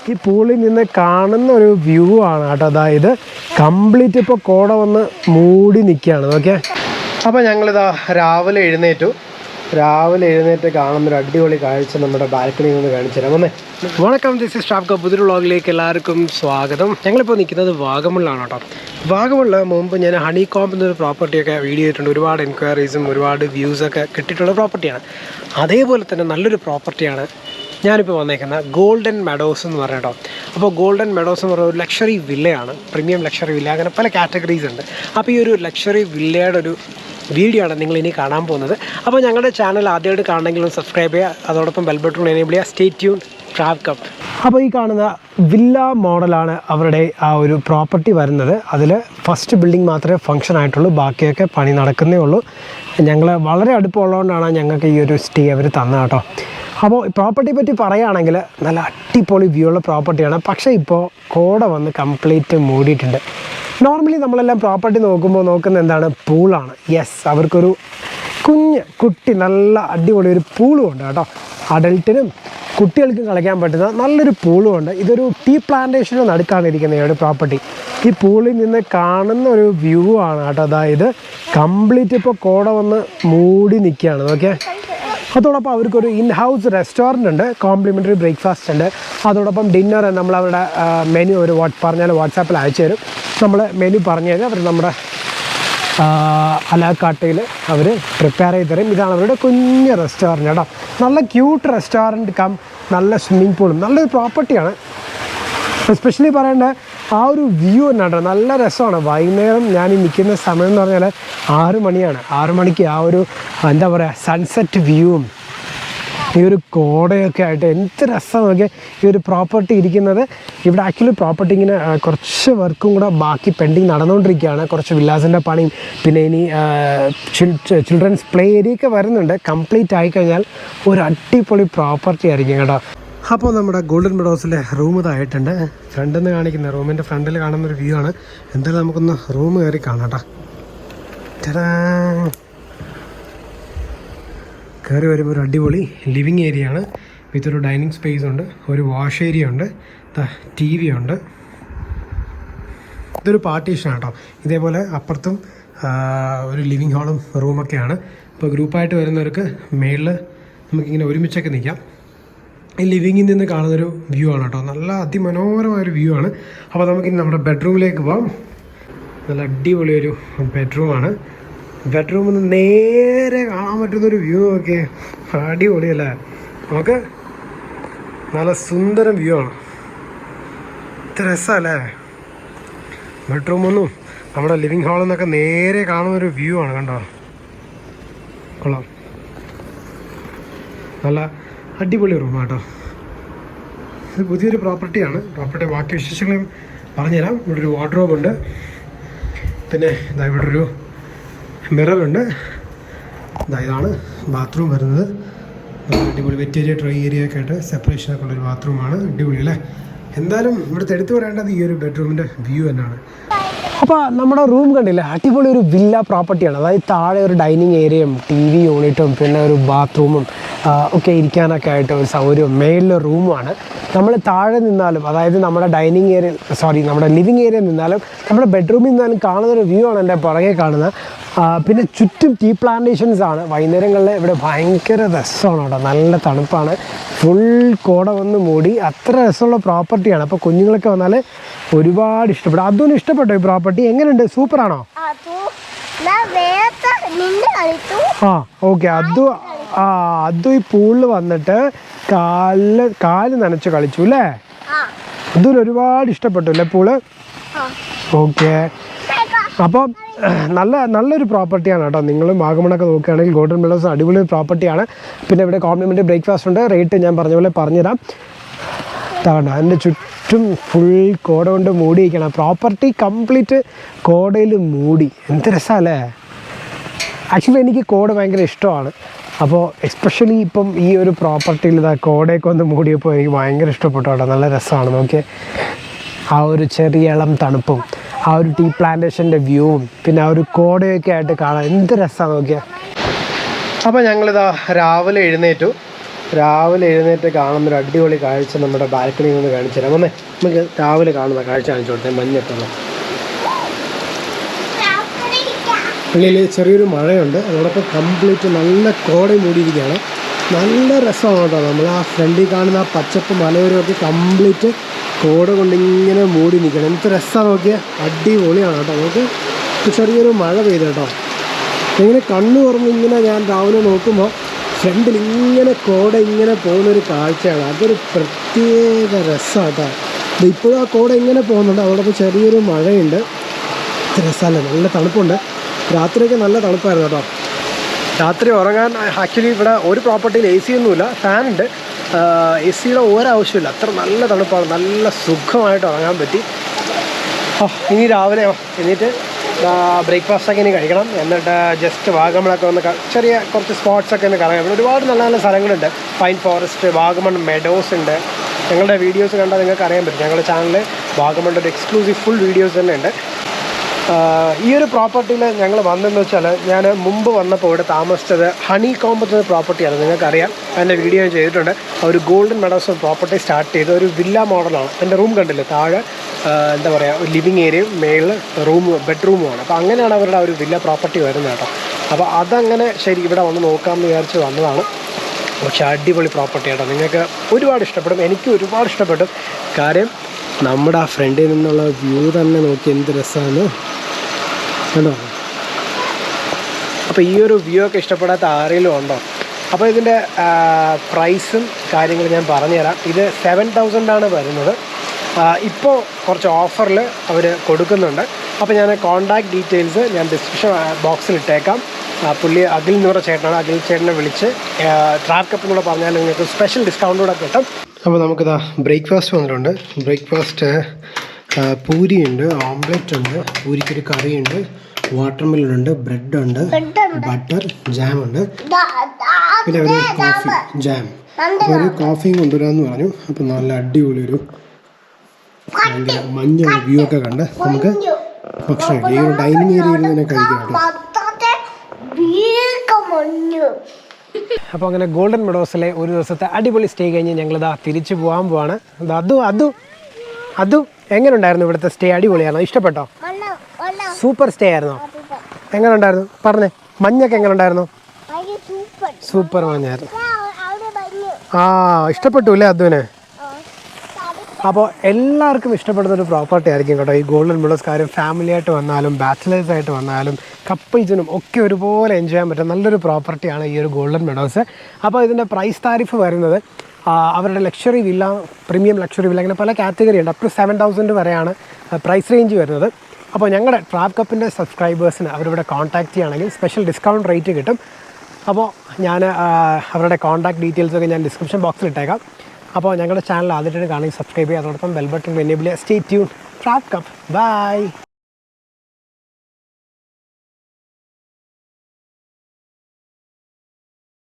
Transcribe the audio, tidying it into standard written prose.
ഈ പൂളിൽ നിന്ന് കാണുന്ന ഒരു വ്യൂ ആണ് കേട്ടോ. അതായത് കംപ്ലീറ്റ് ഇപ്പോൾ കോട വന്ന് മൂടി നിൽക്കുകയാണ്. ഓക്കെ, അപ്പോൾ ഞങ്ങളിതാ രാവിലെ എഴുന്നേറ്റ് കാണുന്നൊരു അടിപൊളി കാഴ്ച നമ്മുടെ ബാൽക്കണിയിൽ നിന്ന് കാണിച്ചു തരാം. വന്നേ. വണക്കം, ദിസ് ഇസ് ഷാഫ്ക. പുതിയൊരു വ്ളോഗിലേക്ക് എല്ലാവർക്കും സ്വാഗതം. ഞങ്ങളിപ്പോൾ നിൽക്കുന്നത് വാഗമണിലാണ് കേട്ടോ. വാഗമണിൽ മുമ്പ് ഞാൻ ഹണി കോംബ് എന്നൊരു പ്രോപ്പർട്ടിയൊക്കെ വീഡിയോ ചെയ്തിട്ടുണ്ട്. ഒരുപാട് എൻക്വയറീസും ഒരുപാട് വ്യൂസൊക്കെ കിട്ടിയിട്ടുള്ള പ്രോപ്പർട്ടിയാണ്. അതേപോലെ തന്നെ നല്ലൊരു പ്രോപ്പർട്ടിയാണ് ഞാനിപ്പോൾ വന്നേക്കുന്നത്, ഗോൾഡൻ മെഡോസ് എന്ന് പറഞ്ഞിട്ടോ. അപ്പോൾ ഗോൾഡൻ മെഡോസ് എന്ന് പറയുന്ന ഒരു ലക്ഷറി വില്ലയാണ്, പ്രീമിയം ലക്ഷറി വില്ല. അങ്ങനെ പല കാറ്റഗറീസ് ഉണ്ട്. അപ്പോൾ ഈ ഒരു ലക്ഷറി വില്ലയുടെ ഒരു വീഡിയോ ആണ് നിങ്ങൾ ഇനി കാണാൻ പോകുന്നത്. അപ്പോൾ ഞങ്ങളുടെ ചാനൽ ആദ്യമായിട്ട് കാണണമെങ്കിലും സബ്സ്ക്രൈബ് ചെയ്യുക, അതോടൊപ്പം ബെൽ ബട്ടൺ എനേബിൾ ചെയ്യുക. സ്റ്റേ ട്യൂൺ ട്രാവ്കപ്പ്. അപ്പോൾ ഈ കാണുന്ന വില്ല മോഡലാണ് അവരുടെ ആ ഒരു പ്രോപ്പർട്ടി വരുന്നത്. അതിൽ ഫസ്റ്റ് ബിൽഡിംഗ് മാത്രമേ ഫങ്ഷൻ ആയിട്ടുള്ളൂ, ബാക്കിയൊക്കെ പണി നടക്കുന്നേ ഉള്ളൂ. ഞങ്ങൾ വളരെ അടുപ്പമുള്ളതുകൊണ്ടാണ് ഞങ്ങൾക്ക് ഈ ഒരു സ്റ്റേ അവർ തന്നത് കേട്ടോ. അപ്പോൾ പ്രോപ്പർട്ടിയെ പറ്റി പറയുകയാണെങ്കിൽ നല്ല അടിപൊളി വ്യൂ ഉള്ള പ്രോപ്പർട്ടിയാണ്. പക്ഷേ ഇപ്പോൾ കോട വന്ന് കംപ്ലീറ്റ് മൂടിയിട്ടുണ്ട്. നോർമലി നമ്മളെല്ലാം പ്രോപ്പർട്ടി നോക്കുന്നത് എന്താണ്? പൂളാണ്. യെസ്, അവർക്കൊരു കുട്ടി നല്ല അടിപൊളി ഒരു പൂളും ഉണ്ട് കേട്ടോ. അഡൽട്ടിനും കുട്ടികൾക്കും കളിക്കാൻ പറ്റുന്ന നല്ലൊരു പൂളും ഉണ്ട്. ഇതൊരു ടീ പ്ലാന്റേഷന് നടുക്കാണ് ഇരിക്കുന്നത് ഈ ഒരു പ്രോപ്പർട്ടി. ഈ പൂളിൽ നിന്ന് കാണുന്ന ഒരു വ്യൂ ആണ് കേട്ടോ. അതായത് കംപ്ലീറ്റ് ഇപ്പോൾ കോട വന്ന് മൂടി നിൽക്കുകയാണ്. ഓക്കെ, അതോടൊപ്പം അവർക്കൊരു ഇൻ ഹൗസ് റെസ്റ്റോറൻ്റ് ഉണ്ട്, കോംപ്ലിമെൻ്ററി ബ്രേക്ക്ഫാസ്റ്റ് ഉണ്ട്. അതോടൊപ്പം ഡിന്നർ നമ്മളവരുടെ മെനു ഒരു പറഞ്ഞാൽ വാട്സാപ്പിൽ അയച്ചു തരും. നമ്മൾ മെനു പറഞ്ഞു കഴിഞ്ഞാൽ അവർ നമ്മുടെ അലാക്കാട്ടയിൽ അവർ പ്രിപ്പയർ ചെയ്ത് തരും. ഇതാണ് അവരുടെ കുഞ്ഞ് റെസ്റ്റോറൻറ്റ് കേട്ടോ. നല്ല ക്യൂട്ട് റെസ്റ്റോറൻറ്റ് കം നല്ല സ്വിമ്മിംഗ് പൂളും നല്ലൊരു പ്രോപ്പർട്ടിയാണ്. എസ്പെഷ്യലി പറയേണ്ട ആ ഒരു വ്യൂ തന്നെ കേട്ടോ, നല്ല രസമാണ്. വൈകുന്നേരം ഞാൻ ഈ നിൽക്കുന്ന സമയം എന്ന് പറഞ്ഞാൽ 6 മണിയാണ്. 6 മണിക്ക് ആ ഒരു എന്താ പറയുക സൺസെറ്റ് വ്യൂവും ഈ ഒരു കോടയൊക്കെ ആയിട്ട് എന്ത് രസമൊക്കെ ഈ ഒരു പ്രോപ്പർട്ടി ഇരിക്കുന്നത്. ഇവിടെ ആക്ച്വലി പ്രോപ്പർട്ടി ഇങ്ങനെ കുറച്ച് വർക്കും കൂടെ ബാക്കി പെൻഡിങ് നടന്നുകൊണ്ടിരിക്കുകയാണ്. കുറച്ച് വില്ലാസിൻ്റെ പണിയും പിന്നെ ഇനി ചിൽഡ്രൻസ് പ്ലേ ഏരിയയൊക്കെ വരുന്നുണ്ട്. കംപ്ലീറ്റ് ആയിക്കഴിഞ്ഞാൽ ഒരു അടിപൊളി പ്രോപ്പർട്ടി ആയിരിക്കും കേട്ടോ. അപ്പോൾ നമ്മുടെ ഗോൾഡൻ മെഡോസിലെ റൂം ഇതായിട്ടുണ്ട്. ഫ്രണ്ടിൽ നിന്ന് കാണിക്കുന്ന റൂമിൻ്റെ ഫ്രണ്ടിൽ കാണുന്നൊരു വ്യൂ ആണ്. എന്തായാലും നമുക്കൊന്ന് റൂം കയറി കാണാം കേട്ടോ. കയറി വരുമ്പോൾ ഒരു അടിപൊളി ലിവിങ് ഏരിയ ആണ്. വിത്തൊരു ഡൈനിങ് സ്പേസ് ഉണ്ട്, ഒരു വാഷ് ഏരിയ ഉണ്ട്, ടി വി ഉണ്ട്. ഇതൊരു പാർട്ടീഷനാണ് കേട്ടോ. ഇതേപോലെ അപ്പുറത്തും ഒരു ലിവിങ് ഹാളും റൂമൊക്കെയാണ്. ഇപ്പോൾ ഗ്രൂപ്പായിട്ട് വരുന്നവർക്ക് മേളിൽ നമുക്കിങ്ങനെ ഒരുമിച്ചൊക്കെ നിൽക്കാം. ഈ ലിവിങ്ങിൽ നിന്ന് കാണുന്നൊരു വ്യൂ ആണ് കേട്ടോ. നല്ല അതിമനോഹരമായൊരു വ്യൂ ആണ്. അപ്പോൾ നമുക്കിനി നമ്മുടെ ബെഡ്റൂമിലേക്ക് പോകാം. നല്ല അടിപൊളി ഒരു ബെഡ്റൂമാണ്. ബെഡ്റൂമിൽ നിന്ന് നേരെ കാണാൻ പറ്റുന്നൊരു വ്യൂ ഒക്കെ അടിപൊളിയല്ലേ. നമുക്ക് നല്ല സുന്ദരം വ്യൂ ആണ്. ഇത്ര രസമല്ലേ ബെഡ്റൂമൊന്നും നമ്മുടെ ലിവിങ് ഹാളിൽ നിന്നൊക്കെ നേരെ കാണുന്നൊരു വ്യൂ ആണ്. കണ്ടോ, കൊള്ളാം. നല്ല അടിപൊളി റൂമാട്ടോ. ഇത് പുതിയൊരു പ്രോപ്പർട്ടിയാണ്. പ്രോപ്പർട്ടി ബാക്കി വിശേഷങ്ങളും പറഞ്ഞുതരാം. ഇവിടെ ഒരു വാർഡ്രോബ് ഉണ്ട്, പിന്നെ ഇതാ ഇവിടെ ഒരു മിററുണ്ട്. ഇതാണ് ബാത്റൂം വരുന്നത്. അടിപൊളി വെറ്റ് ഏരിയ ഡ്രൈ ഏരിയ ഒക്കെ ആയിട്ട് സെപ്പറേഷനൊക്കെ ഉള്ളൊരു ബാത്റൂമാണ്. അടിപൊളി അല്ലേ. എന്തായാലും ഇവിടുത്തെ എടുത്തു പറയേണ്ടത് ഈ ഒരു ബെഡ്റൂമിൻ്റെ വ്യൂ തന്നെയാണ്. അപ്പോൾ നമ്മുടെ റൂം കണ്ടില്ലേ, അടിപൊളി ഒരു വില്ല പ്രോപ്പർട്ടിയാണ്. അതായത് താഴെ ഒരു ഡൈനിങ് ഏരിയയും ടി വി യൂണിറ്റും പിന്നെ ഒരു ബാത്റൂമും ഒക്കെ ഇരിക്കാനൊക്കെ ആയിട്ട് ഒരു സൗകര്യവും മേളിലെ റൂമുമാണ്. നമ്മൾ താഴെ നിന്നാലും അതായത് നമ്മുടെ നമ്മുടെ ലിവിങ് ഏരിയ നിന്നാലും നമ്മുടെ ബെഡ്റൂമിൽ നിന്നാലും കാണുന്നൊരു വ്യൂ ആണ് എൻ്റെ പുറകെ കാണുന്നത്. പിന്നെ ചുറ്റും ടീ പ്ലാന്റേഷൻസ് ആണ്. വൈകുന്നേരങ്ങളിൽ ഇവിടെ ഭയങ്കര രസമാണ് കേട്ടോ. നല്ല തണുപ്പാണ്, ഫുൾ കോട വന്ന് മൂടി. അത്ര രസമുള്ള പ്രോപ്പർട്ടിയാണ്. അപ്പോൾ കുഞ്ഞുങ്ങളൊക്കെ വന്നാൽ ഒരുപാട് ഇഷ്ടപ്പെടും. അതും ഇഷ്ടപ്പെട്ടോ ഈ പ്രോപ്പർട്ടി? എങ്ങനെയുണ്ട്? സൂപ്പറാണോ? ഓക്കെ. അതും ഈ പൂളിൽ വന്നിട്ട് കാല് നനച്ച് കളിച്ചു അല്ലേ? അതും ഒരുപാട് ഇഷ്ടപ്പെട്ടു അല്ലേ പൂള്? ഓക്കെ. അപ്പം നല്ലൊരു പ്രോപ്പർട്ടിയാണ് കേട്ടോ. നിങ്ങളും വാഗമണൊക്കെ നോക്കുകയാണെങ്കിൽ ഗോൾഡൻ മെഡോസ് അടിപൊളി പ്രോപ്പർട്ടിയാണ്. പിന്നെ ഇവിടെ കോംപ്ലിമെൻ്ററി ബ്രേക്ക്ഫാസ്റ്റ് ഉണ്ട്. റേറ്റ് ഞാൻ പറഞ്ഞ പോലെ പറഞ്ഞുതരാം. താണ്ട അതിൻ്റെ ചുറ്റും ഫുൾ കോട കൊണ്ട് മൂടിയിരിക്കണം. പ്രോപ്പർട്ടി കംപ്ലീറ്റ് കോടയിൽ മൂടി. എന്ത് രസമല്ലേ. ആക്ച്വലി എനിക്ക് കോട ഭയങ്കര ഇഷ്ടമാണ്. അപ്പോൾ എസ്പെഷ്യലി ഇപ്പം ഈ ഒരു പ്രോപ്പർട്ടിയിൽ കോടയൊക്കെ ഒന്ന് മൂടിയപ്പോൾ എനിക്ക് ഭയങ്കര ഇഷ്ടപ്പെട്ടു കേട്ടോ. നല്ല രസമാണ്. നോക്കിയേ, ആ ഒരു ചെറിയ ഇളം തണുപ്പും ആ ഒരു ടീ പ്ലാന്റേഷൻ്റെ വ്യൂവും പിന്നെ ആ ഒരു കോടയൊക്കെ ആയിട്ട് കാണാൻ എന്ത് രസമാണ് നോക്കിയാൽ. അപ്പോൾ ഞങ്ങളിതാ രാവിലെ രാവിലെ എഴുന്നേറ്റ് കാണുന്നൊരു അടിപൊളി കാഴ്ച നമ്മുടെ ബാൽക്കണിയിൽ നിന്ന് കാണിച്ചു തരാം. വന്നേ, നമുക്ക് രാവിലെ കാണുന്ന കാഴ്ച കാണിച്ചു കൊടുത്തേ. മഞ്ഞൊക്കെ ഉള്ളിൽ ചെറിയൊരു മഴയുണ്ട്, അതോടൊപ്പം കംപ്ലീറ്റ് നല്ല കോട മൂടിയിരിക്കുകയാണ്. നല്ല രസമാണ് കേട്ടോ. നമ്മൾ ആ ഫ്രണ്ടിൽ കാണുന്ന ആ പച്ചപ്പ് മലയോരമൊക്കെ കംപ്ലീറ്റ് കോട കൊണ്ടിങ്ങനെ മൂടി നിൽക്കണം. എന്ത് രസമാണ് നോക്കിയാൽ, അടിപൊളിയാണ് കേട്ടോ. നമുക്ക് ചെറിയൊരു മഴ പെയ്ത് കേട്ടോ. ഇങ്ങനെ കണ്ണു തുറന്ന് ഇങ്ങനെ ഞാൻ രാവിലെ നോക്കുമ്പോൾ ഫ്രണ്ടിൽ ഇങ്ങനെ കോട ഇങ്ങനെ പോകുന്നൊരു കാഴ്ചയാണ്. അതൊരു പ്രത്യേക രസമാണ് കേട്ടോ. ഇപ്പോഴും ആ കോട ഇങ്ങനെ പോകുന്നുണ്ട്, അതോടൊപ്പം ചെറിയൊരു മഴയുണ്ട്. രസമല്ലേ, നല്ല തണുപ്പുണ്ട്. രാത്രിയൊക്കെ നല്ല തണുപ്പായിരുന്നു കേട്ടോ. രാത്രി ഉറങ്ങാൻ ആക്ച്വലി ഇവിടെ ഒരു പ്രോപ്പർട്ടിയിൽ AC ഒന്നുമില്ല, ഫാനുണ്ട്. AC-യുടെ ഒരാവശ്യമില്ല, അത്ര നല്ല തണുപ്പാണ്. നല്ല സുഖമായിട്ട് ഉറങ്ങാൻ പറ്റി. ഇനി രാവിലെ എന്നിട്ട് ബ്രേക്ക്ഫാസ്റ്റൊക്കെ ഇനി കഴിക്കണം. എന്നിട്ട് ജസ്റ്റ് വാഗമണൊക്കെ ഒന്ന് ചെറിയ കുറച്ച് സ്പോട്ട്സൊക്കെ ഒന്ന് കറങ്ങാം. ഇവിടെ ഒരുപാട് നല്ല നല്ല സ്ഥലങ്ങളുണ്ട്. പൈൻ ഫോറസ്റ്റ്, വാഗമൺ മെഡോസ് ഉണ്ട്. ഞങ്ങളുടെ വീഡിയോസ് കണ്ടാൽ നിങ്ങൾക്ക് അറിയാൻ പറ്റും. ഞങ്ങളുടെ ചാനലിൽ വാഗമണിൻ്റെ ഒരു എക്സ്ക്ലൂസീവ് ഫുൾ വീഡിയോസ് തന്നെ ഉണ്ട്. ഈ ഒരു പ്രോപ്പർട്ടിയിൽ ഞങ്ങൾ വന്നതെന്ന് വെച്ചാൽ, ഞാൻ മുമ്പ് വന്നപ്പോൾ ഇവിടെ താമസിച്ചത് ഹണി കോംബ് എന്നൊരു പ്രോപ്പർട്ടിയാണ്. നിങ്ങൾക്കറിയാം, അതിൻ്റെ വീഡിയോ ഞാൻ ചെയ്തിട്ടുണ്ട്. ഒരു ഗോൾഡൻ മെഡോസ് പ്രോപ്പർട്ടി സ്റ്റാർട്ട് ചെയ്ത് ഒരു വില്ല മോഡലാണ്. എൻ്റെ റൂം കണ്ടില്ലേ, താഴെ എന്താ പറയുക, ഒരു ലിവിങ് ഏരിയയും മേളിൽ ബെഡ്റൂമുമാണ്. അപ്പോൾ അങ്ങനെയാണ് അവരുടെ ഒരു വില്ല പ്രോപ്പർട്ടി വരുന്നത് കേട്ടോ. അപ്പോൾ അതങ്ങനെ ശരി ഇവിടെ വന്ന് നോക്കാമെന്ന് വിചാരിച്ച് വന്നതാണ്. പക്ഷേ അടിപൊളി പ്രോപ്പർട്ടി കേട്ടോ. നിങ്ങൾക്ക് ഒരുപാട് ഇഷ്ടപ്പെടും, എനിക്ക് ഒരുപാട് ഇഷ്ടപ്പെട്ടു. കാര്യം നമ്മുടെ ആ ഫ്രണ്ടിൽ നിന്നുള്ള വ്യൂ തന്നെ നോക്കി എന്ത് രസമാണ് കേട്ടോ. അപ്പോൾ ഈ ഒരു വ്യൂ ഒക്കെ ഇഷ്ടപ്പെടാത്ത ആരെങ്കിലും ഉണ്ടോ? അപ്പോൾ ഇതിൻ്റെ പ്രൈസും കാര്യങ്ങളും ഞാൻ പറഞ്ഞുതരാം. ഇത് 7,000 വരുന്നത്. ഇപ്പോൾ കുറച്ച് ഓഫറിൽ അവർ കൊടുക്കുന്നുണ്ട്. അപ്പോൾ ഞാൻ കോൺടാക്ട് ഡീറ്റെയിൽസ് ഞാൻ ഡിസ്ക്രിപ്ഷൻ ബോക്സിൽ ഇട്ടേക്കാം. പുള്ളി അഖിൽ എന്ന് പറഞ്ഞ ചേട്ടനാണ്. അഖിൽ ചേട്ടനെ വിളിച്ച് ട്രാപ്പ് കപ്പ് എന്നൂടെ പറഞ്ഞാൽ നിങ്ങൾക്ക് സ്പെഷ്യൽ ഡിസ്കൗണ്ട് കൂടെ കിട്ടും. അപ്പോൾ നമുക്കിതാ ബ്രേക്ക്ഫാസ്റ്റ് വന്നിട്ടുണ്ട്. ബ്രേക്ക്ഫാസ്റ്റ് പൂരിയുണ്ട്, ഓംലെറ്റ് ഉണ്ട്, പൂരിക്കൊരു കറിയുണ്ട്, വാട്ടർമെലനുണ്ട്, ബ്രെഡുണ്ട്, ബട്ടർ, ജാമുണ്ട്, പിന്നെ ഒരു കോഫി ജാം. അപ്പോൾ ഒരു കോഫിയും കൊണ്ടുവരാമെന്ന് പറഞ്ഞു. അപ്പോൾ നല്ല അടിപൊളി ഒരു ഭയങ്കര മഞ്ഞ വ്യൂ ഒക്കെ കണ്ട് നമുക്ക് ഭക്ഷണം ഈ ഒരു ഡൈനിങ് ഏരിയയിൽ തന്നെ കഴിക്കാം കേട്ടോ. അപ്പോൾ അങ്ങനെ ഗോൾഡൻ മെഡോസിലെ ഒരു ദിവസത്തെ അടിപൊളി സ്റ്റേ കഴിഞ്ഞ് ഞങ്ങളിതാ തിരിച്ചു പോകാൻ പോവാണ്. അതു എങ്ങനെ ഉണ്ടായിരുന്നു ഇവിടുത്തെ സ്റ്റേ? അടിപൊളിയാണോ? ഇഷ്ടപ്പെട്ടോ? സൂപ്പർ സ്റ്റേ ആയിരുന്നോ? എങ്ങനെ ഉണ്ടായിരുന്നു പറഞ്ഞേ? മഞ്ഞൊക്കെ എങ്ങനെ ഉണ്ടായിരുന്നു? സൂപ്പർ മഞ്ഞായിരുന്നു. ഇഷ്ടപ്പെട്ടു അല്ലേ അതുവിന്? അപ്പോൾ എല്ലാവർക്കും ഇഷ്ടപ്പെടുന്ന ഒരു പ്രോപ്പർട്ടി ആയിരിക്കും കേട്ടോ ഈ ഗോൾഡൻ മെഡോസ്. കാര്യം ഫാമിലി ആയിട്ട് വന്നാലും ബാച്ചിലേഴ്സായിട്ട് വന്നാലും കപ്പിൾസിനും ഒക്കെ ഒരുപോലെ എൻജോയ് ചെയ്യാൻ പറ്റും നല്ലൊരു പ്രോപ്പർട്ടിയാണ് ഈ ഒരു ഗോൾഡൻ മെഡോസ്. അപ്പോൾ ഇതിൻ്റെ പ്രൈസ് താരിഫ് വരുന്നത് അവരുടെ luxury villa, premium luxury villa, അങ്ങനെ പല കാറ്റഗറി ഉണ്ട്. അപ് ടു 7,000 വരെയാണ് പ്രൈസ് റേഞ്ച് വരുന്നത്. അപ്പോൾ ഞങ്ങളുടെ ട്രാപ്പ് കപ്പിൻ്റെ സബ്സ്ക്രൈബേഴ്സിന് അവരിവിടെ കോൺടാക്ട് ചെയ്യുകയാണെങ്കിൽ സ്പെഷ്യൽ ഡിസ്കൗണ്ട് റേറ്റ് കിട്ടും. അപ്പോൾ ഞാൻ അവരുടെ കോൺടാക്ട് ഡീറ്റെയിൽസൊക്കെ ഞാൻ ഡിസ്ക്രിപ്ഷൻ ബോക്സിൽ ഇട്ടേക്കാം. അപ്പോൾ ഞങ്ങളുടെ ചാനൽ ആദ്യമായിട്ട് കാണുമെങ്കിൽ സബ്സ്ക്രൈബ് ചെയ്യുക, അതോടൊപ്പം ബെൽ ബട്ടൺ എനേബിൾ ചെയ്യുക. Stay tune. Trap cup. By.